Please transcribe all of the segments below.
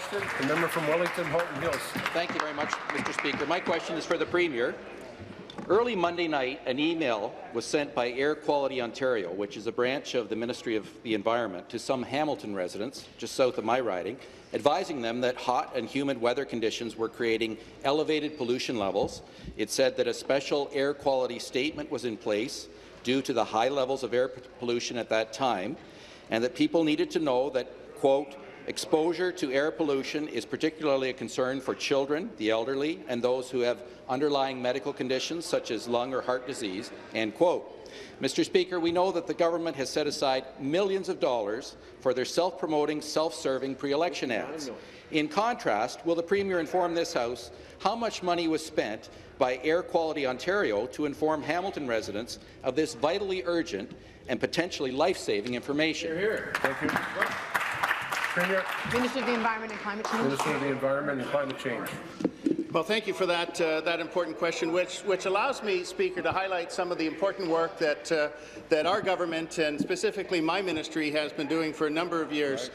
question. The member from Wellington Halton Hills. Thank you very much, Mr. Speaker. My question is for the Premier. Early Monday night, an email was sent by Air Quality Ontario, which is a branch of the Ministry of the Environment, to some Hamilton residents, just south of my riding, advising them that hot and humid weather conditions were creating elevated pollution levels. It said that a special air quality statement was in place due to the high levels of air pollution at that time, and that people needed to know that, quote, exposure to air pollution is particularly a concern for children, the elderly, and those who have underlying medical conditions such as lung or heart disease, end quote. Mr. Speaker, we know that the government has set aside millions of dollars for their self-promoting, self-serving pre-election ads. In contrast, will the Premier inform this House how much money was spent by Air Quality Ontario to inform Hamilton residents of this vitally urgent and potentially life-saving information? Thank you. Premier. Minister of the Environment and Climate Change. Minister of the Environment and Climate Change. Well, thank you for that important question, which allows me, Speaker, to highlight some of the important work that our government and specifically my ministry has been doing for a number of years.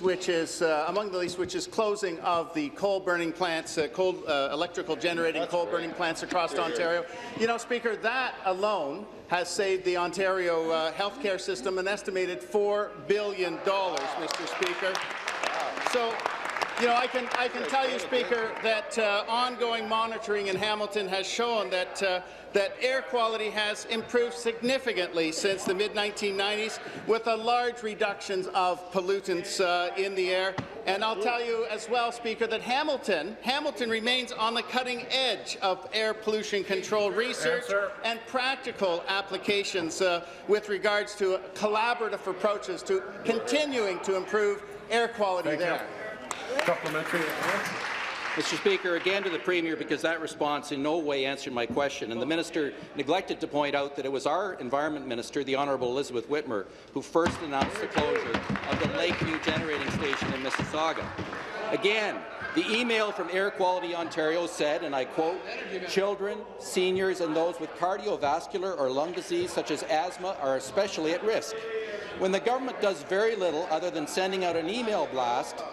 Which is among the least, which is closing of the coal-burning plants, electrical generating coal-burning plants across Ontario. You know, Speaker, that alone has saved the Ontario healthcare system an estimated $4 billion, Mr. Speaker. So, you know, I can tell you, Speaker, that ongoing monitoring in Hamilton has shown that air quality has improved significantly since the mid-1990s, with a large reductions of pollutants in the air. And I'll tell you as well, Speaker, that Hamilton remains on the cutting edge of air pollution control research and practical applications with regards to collaborative approaches to continuing to improve air quality there. Supplementary. Mr. Speaker, again to the Premier, because that response in no way answered my question, and the minister neglected to point out that it was our Environment Minister, the Honourable Elizabeth Whitmer, who first announced the closure of the Lakeview Generating Station in Mississauga. Again, the email from Air Quality Ontario said, and I quote, children, seniors and those with cardiovascular or lung disease such as asthma are especially at risk. When the government does very little other than sending out an email blast,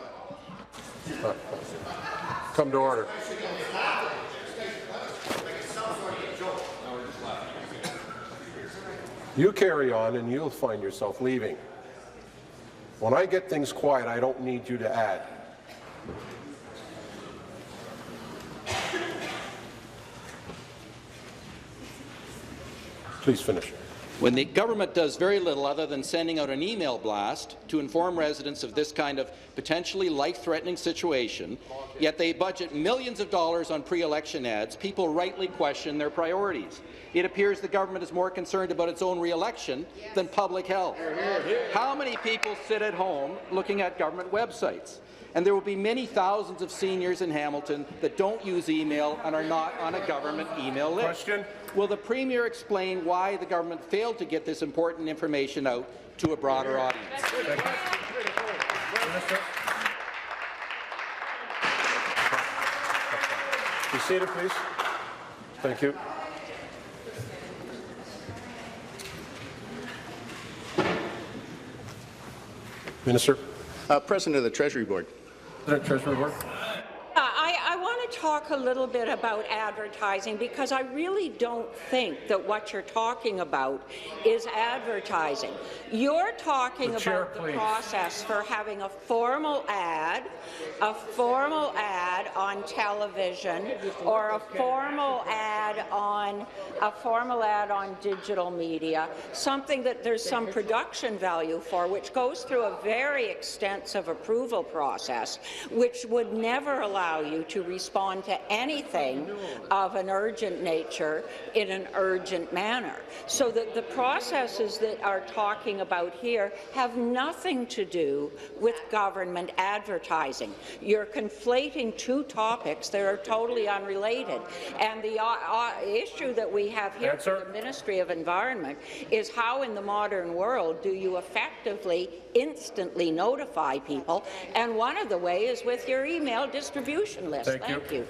come to order. You carry on and you'll find yourself leaving. When I get things quiet, I don't need you to add. Please finish. When the government does very little other than sending out an email blast to inform residents of this kind of potentially life-threatening situation, yet they budget millions of dollars on pre-election ads, people rightly question their priorities. It appears the government is more concerned about its own re-election than public health. How many people sit at home looking at government websites? And there will be many thousands of seniors in Hamilton that don't use email and are not on a government email list. Question. Will the Premier explain why the government failed to get this important information out to a broader audience? Be seated, please. Thank you. Minister. President of the Treasury Board. Treasury Board. I want to talk a little bit about advertising, because I really don't think that what you're talking about is advertising. You're talking about the process for having a formal ad on television, or a formal ad on digital media, something that there's some production value for, which goes through a very extensive approval process, which would never allow you to respond to anything of an urgent nature in an urgent manner. So that the processes that are talking about here have nothing to do with government advertising. You're conflating two topics that are totally unrelated. And the issue that we have here for the Ministry of Environment is how in the modern world do you effectively instantly notify people, and one of the ways is with your email distribution list. Thank you.